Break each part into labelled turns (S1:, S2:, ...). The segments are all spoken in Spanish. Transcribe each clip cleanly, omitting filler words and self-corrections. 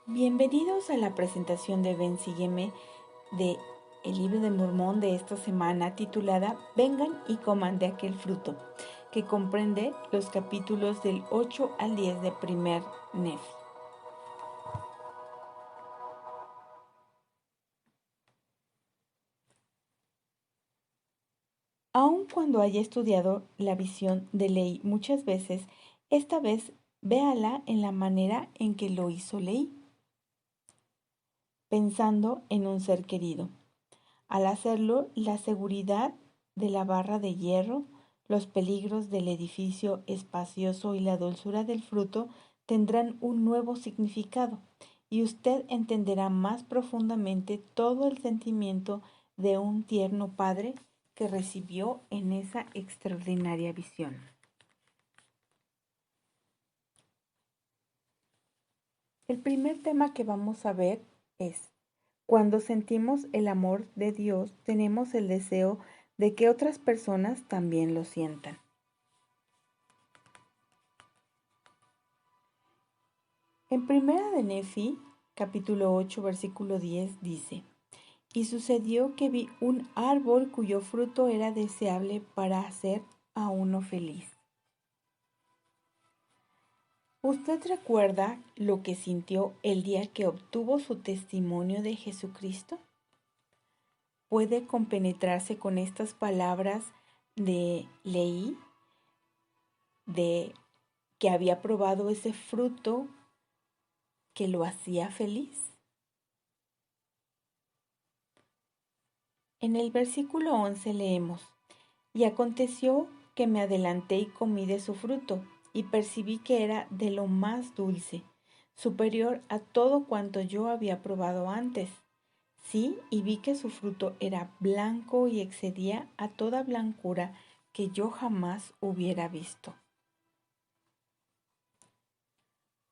S1: Bienvenidos a la presentación de Ven Sígueme de el libro de Mormón de esta semana titulada Vengan y coman de aquel fruto, que comprende los capítulos del 8 al 10 de primer Nefi. Aun cuando haya estudiado la visión de Leí muchas veces, esta vez véala en la manera en que lo hizo Leí, pensando en un ser querido. Al hacerlo, la seguridad de la barra de hierro, los peligros del edificio espacioso y la dulzura del fruto tendrán un nuevo significado, y usted entenderá más profundamente todo el sentimiento de un tierno padre que recibió en esa extraordinaria visión. El primer tema que vamos a ver es: cuando sentimos el amor de Dios, tenemos el deseo de que otras personas también lo sientan. En primera de Nefi, capítulo 8, versículo 10, dice: Y sucedió que vi un árbol cuyo fruto era deseable para hacer a uno feliz. ¿Usted recuerda lo que sintió el día que obtuvo su testimonio de Jesucristo? ¿Puede compenetrarse con estas palabras de Leí, de que había probado ese fruto que lo hacía feliz? En el versículo 11 leemos: Y aconteció que me adelanté y comí de su fruto, y percibí que era de lo más dulce, superior a todo cuanto yo había probado antes. Sí, y vi que su fruto era blanco y excedía a toda blancura que yo jamás hubiera visto.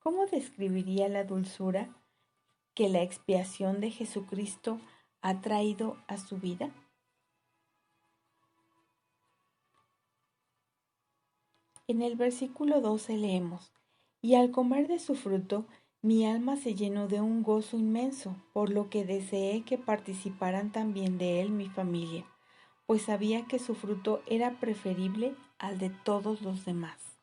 S1: ¿Cómo describiría la dulzura que la expiación de Jesucristo ha traído a su vida? En el versículo 12 leemos: Y al comer de su fruto, mi alma se llenó de un gozo inmenso, por lo que deseé que participaran también de él mi familia, pues sabía que su fruto era preferible al de todos los demás.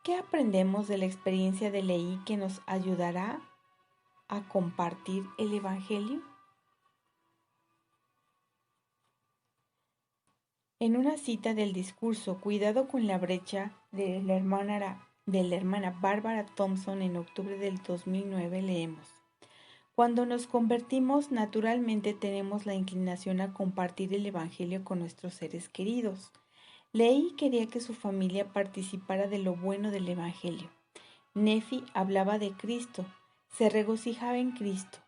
S1: ¿Qué aprendemos de la experiencia de Leí que nos ayudará a compartir el Evangelio? En una cita del discurso Cuidado con la brecha de la hermana Barbara Thompson en octubre del 2009 leemos: Cuando nos convertimos, naturalmente tenemos la inclinación a compartir el Evangelio con nuestros seres queridos. Leí quería que su familia participara de lo bueno del Evangelio. Nefi hablaba de Cristo, se regocijaba en Cristo,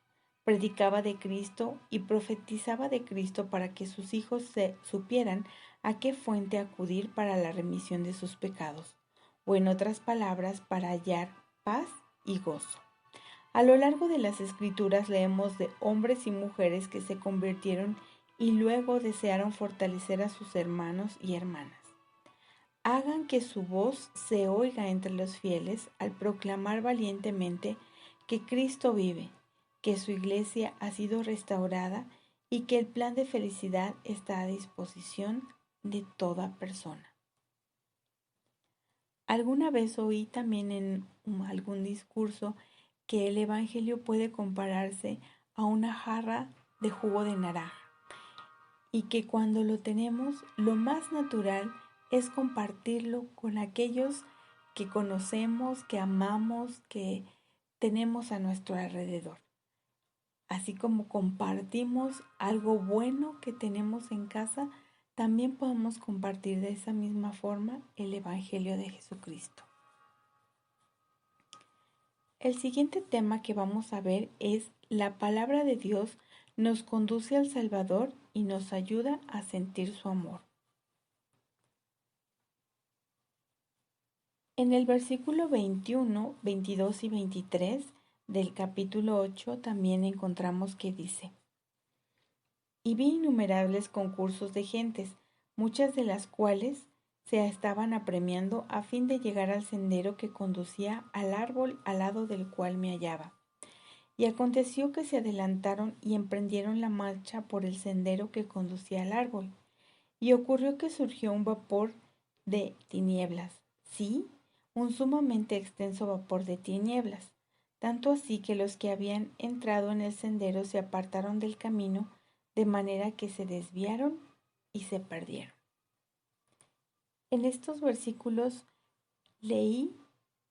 S1: predicaba de Cristo y profetizaba de Cristo para que sus hijos supieran a qué fuente acudir para la remisión de sus pecados, o en otras palabras, para hallar paz y gozo. A lo largo de las Escrituras leemos de hombres y mujeres que se convirtieron y luego desearon fortalecer a sus hermanos y hermanas. Hagan que su voz se oiga entre los fieles al proclamar valientemente que Cristo vive, que su iglesia ha sido restaurada y que el plan de felicidad está a disposición de toda persona. Alguna vez oí también en algún discurso que el Evangelio puede compararse a una jarra de jugo de naranja y que cuando lo tenemos, lo más natural es compartirlo con aquellos que conocemos, que amamos, que tenemos a nuestro alrededor. Así como compartimos algo bueno que tenemos en casa, también podemos compartir de esa misma forma el Evangelio de Jesucristo. El siguiente tema que vamos a ver es: la palabra de Dios nos conduce al Salvador y nos ayuda a sentir su amor. En el versículo 21, 22 y 23 del capítulo 8 también encontramos que dice: Y vi innumerables concursos de gentes, muchas de las cuales se estaban apremiando a fin de llegar al sendero que conducía al árbol al lado del cual me hallaba. Y aconteció que se adelantaron y emprendieron la marcha por el sendero que conducía al árbol. Y ocurrió que surgió un vapor de tinieblas, sí, un sumamente extenso vapor de tinieblas, tanto así que los que habían entrado en el sendero se apartaron del camino, de manera que se desviaron y se perdieron. En estos versículos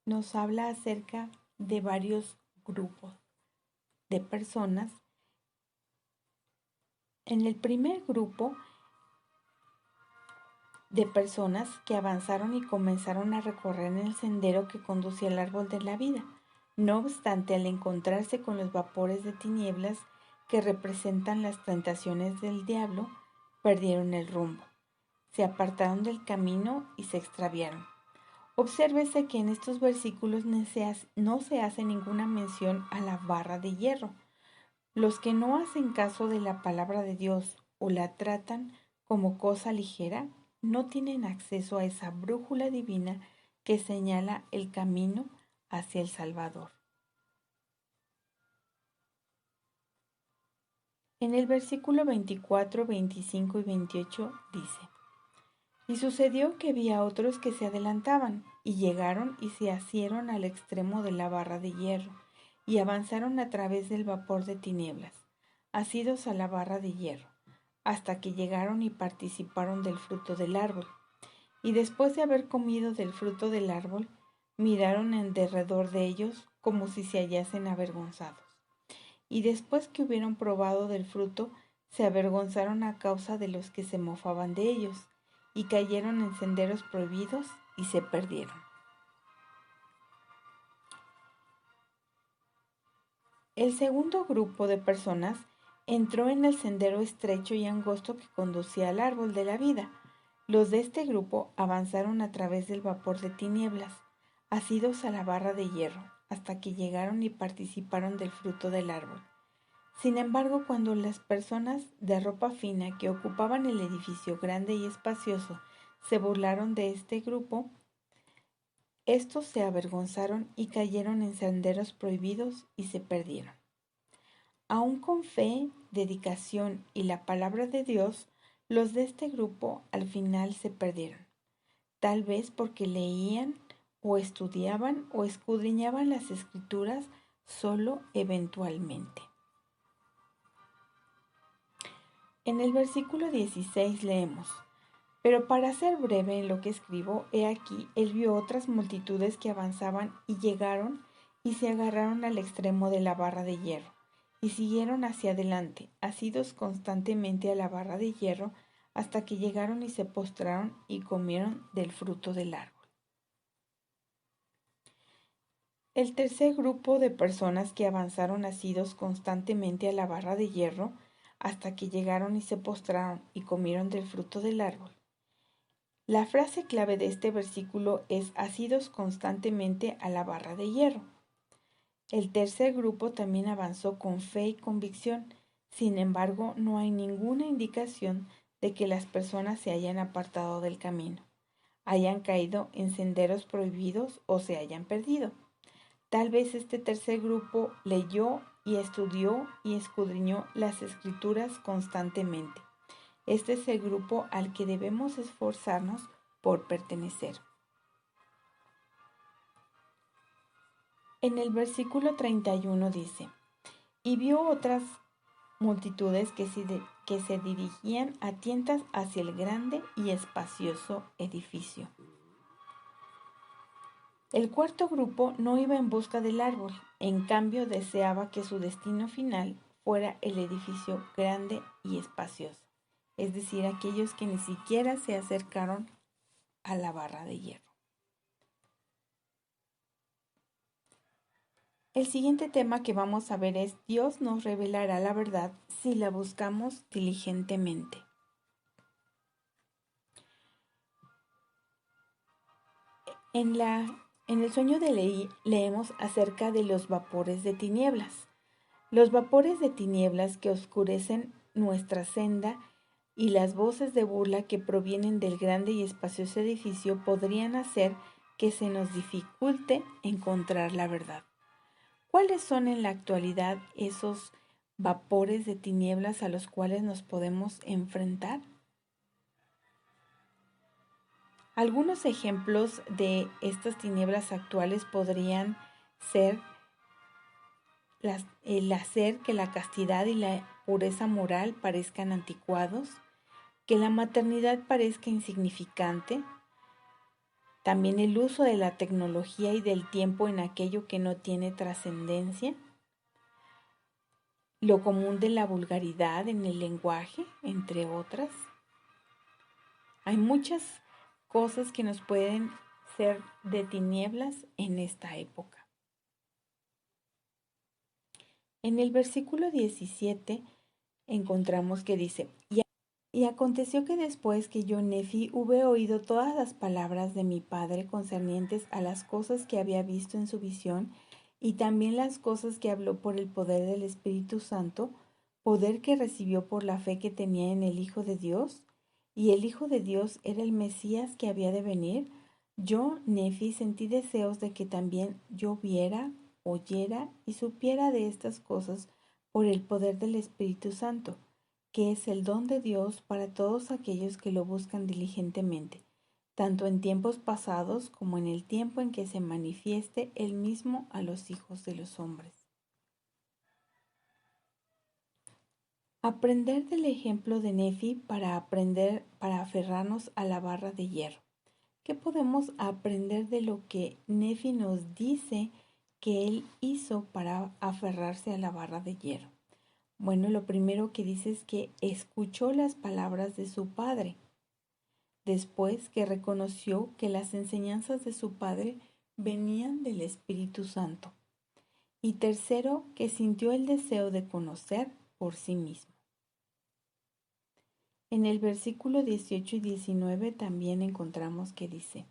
S1: nos habla acerca de varios grupos de personas. En el primer grupo de personas que avanzaron y comenzaron a recorrer en el sendero que conducía al árbol de la vida. No obstante, al encontrarse con los vapores de tinieblas que representan las tentaciones del diablo, perdieron el rumbo, se apartaron del camino y se extraviaron. Obsérvese que en estos versículos no se hace ninguna mención a la barra de hierro. Los que no hacen caso de la palabra de Dios o la tratan como cosa ligera, no tienen acceso a esa brújula divina que señala el camino hacia el Salvador. En el versículo 24, 25 y 28 dice: Y sucedió que vi a otros que se adelantaban, y llegaron y se asieron al extremo de la barra de hierro, y avanzaron a través del vapor de tinieblas, asidos a la barra de hierro, hasta que llegaron y participaron del fruto del árbol. Y después de haber comido del fruto del árbol, miraron en derredor de ellos como si se hallasen avergonzados. Y después que hubieron probado del fruto, se avergonzaron a causa de los que se mofaban de ellos, y cayeron en senderos prohibidos y se perdieron. El segundo grupo de personas entró en el sendero estrecho y angosto que conducía al árbol de la vida. Los de este grupo avanzaron a través del vapor de tinieblas, asidos a la barra de hierro, hasta que llegaron y participaron del fruto del árbol. Sin embargo, cuando las personas de ropa fina que ocupaban el edificio grande y espacioso se burlaron de este grupo, estos se avergonzaron y cayeron en senderos prohibidos y se perdieron. Aún con fe, dedicación y la palabra de Dios, los de este grupo al final se perdieron, tal vez porque leían o estudiaban o escudriñaban las escrituras solo eventualmente. En el versículo 16 leemos: Pero para ser breve en lo que escribo, he aquí, él vio otras multitudes que avanzaban y llegaron y se agarraron al extremo de la barra de hierro, y siguieron hacia adelante, asidos constantemente a la barra de hierro, hasta que llegaron y se postraron y comieron del fruto del árbol. El tercer grupo de personas que avanzaron asidos constantemente a la barra de hierro, hasta que llegaron y se postraron y comieron del fruto del árbol. La frase clave de este versículo es asidos constantemente a la barra de hierro. El tercer grupo también avanzó con fe y convicción. Sin embargo, no hay ninguna indicación de que las personas se hayan apartado del camino, hayan caído en senderos prohibidos o se hayan perdido. Tal vez este tercer grupo leyó y estudió y escudriñó las escrituras constantemente. Este es el grupo al que debemos esforzarnos por pertenecer. En el versículo 31 dice: Y vio otras multitudes que se dirigían a tientas hacia el grande y espacioso edificio. El cuarto grupo no iba en busca del árbol, en cambio deseaba que su destino final fuera el edificio grande y espacioso, es decir, aquellos que ni siquiera se acercaron a la barra de hierro. El siguiente tema que vamos a ver es: Dios nos revelará la verdad si la buscamos diligentemente. En el sueño de Leí leemos acerca de los vapores de tinieblas. Los vapores de tinieblas que oscurecen nuestra senda y las voces de burla que provienen del grande y espacioso edificio podrían hacer que se nos dificulte encontrar la verdad. ¿Cuáles son en la actualidad esos vapores de tinieblas a los cuales nos podemos enfrentar? Algunos ejemplos de estas tinieblas actuales podrían ser el hacer que la castidad y la pureza moral parezcan anticuados, que la maternidad parezca insignificante, también el uso de la tecnología y del tiempo en aquello que no tiene trascendencia, lo común de la vulgaridad en el lenguaje, entre otras. Hay muchas cosas que nos pueden ser de tinieblas en esta época. En el versículo 17 encontramos que dice: Y aconteció que después que yo, Nefi, hube oído todas las palabras de mi padre concernientes a las cosas que había visto en su visión, y también las cosas que habló por el poder del Espíritu Santo, poder que recibió por la fe que tenía en el Hijo de Dios, y el Hijo de Dios era el Mesías que había de venir, yo, Nefi, sentí deseos de que también yo viera, oyera y supiera de estas cosas por el poder del Espíritu Santo, que es el don de Dios para todos aquellos que lo buscan diligentemente, tanto en tiempos pasados como en el tiempo en que se manifieste Él mismo a los hijos de los hombres. Aprender del ejemplo de Nefi para aferrarnos a la barra de hierro. ¿Qué podemos aprender de lo que Nefi nos dice que él hizo para aferrarse a la barra de hierro? Bueno, lo primero que dice es que escuchó las palabras de su padre, después que reconoció que las enseñanzas de su padre venían del Espíritu Santo, y tercero, que sintió el deseo de conocer por sí mismo. En el versículo 18 y 19 también encontramos que dice: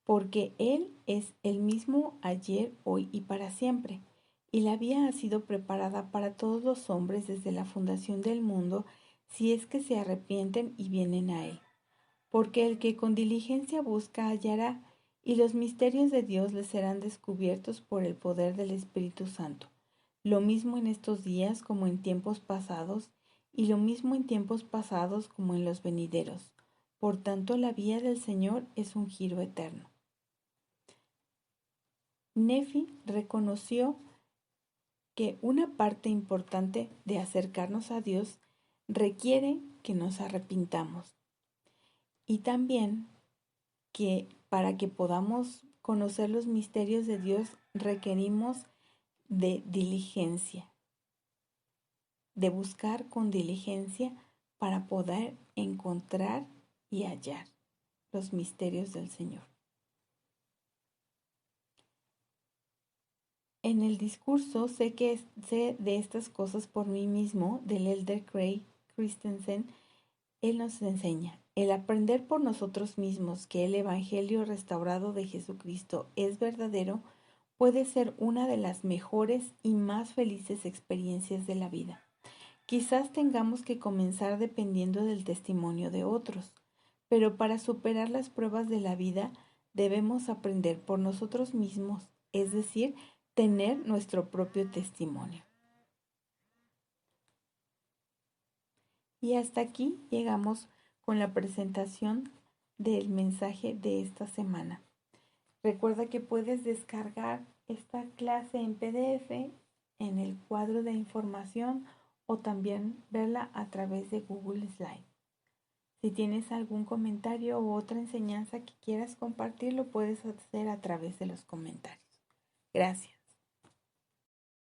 S1: porque Él es el mismo ayer, hoy y para siempre, y la vía ha sido preparada para todos los hombres desde la fundación del mundo, si es que se arrepienten y vienen a Él. Porque el que con diligencia busca hallará, y los misterios de Dios les serán descubiertos por el poder del Espíritu Santo. Lo mismo en estos días como en tiempos pasados, y lo mismo en tiempos pasados como en los venideros. Por tanto, la vía del Señor es un giro eterno. Nefi reconoció que una parte importante de acercarnos a Dios requiere que nos arrepintamos, y también que para que podamos conocer los misterios de Dios requerimos de diligencia, de buscar con diligencia para poder encontrar y hallar los misterios del Señor. En el discurso sé de estas cosas por mí mismo, del elder Craig Christensen. Él nos enseña el aprender por nosotros mismos que el Evangelio restaurado de Jesucristo es verdadero, puede ser una de las mejores y más felices experiencias de la vida. Quizás tengamos que comenzar dependiendo del testimonio de otros, pero para superar las pruebas de la vida debemos aprender por nosotros mismos, es decir, tener nuestro propio testimonio. Y hasta aquí llegamos con la presentación del mensaje de esta semana. Recuerda que puedes descargar esta clase en PDF en el cuadro de información o también verla a través de Google Slide. Si tienes algún comentario u otra enseñanza que quieras compartir, lo puedes hacer a través de los comentarios. Gracias.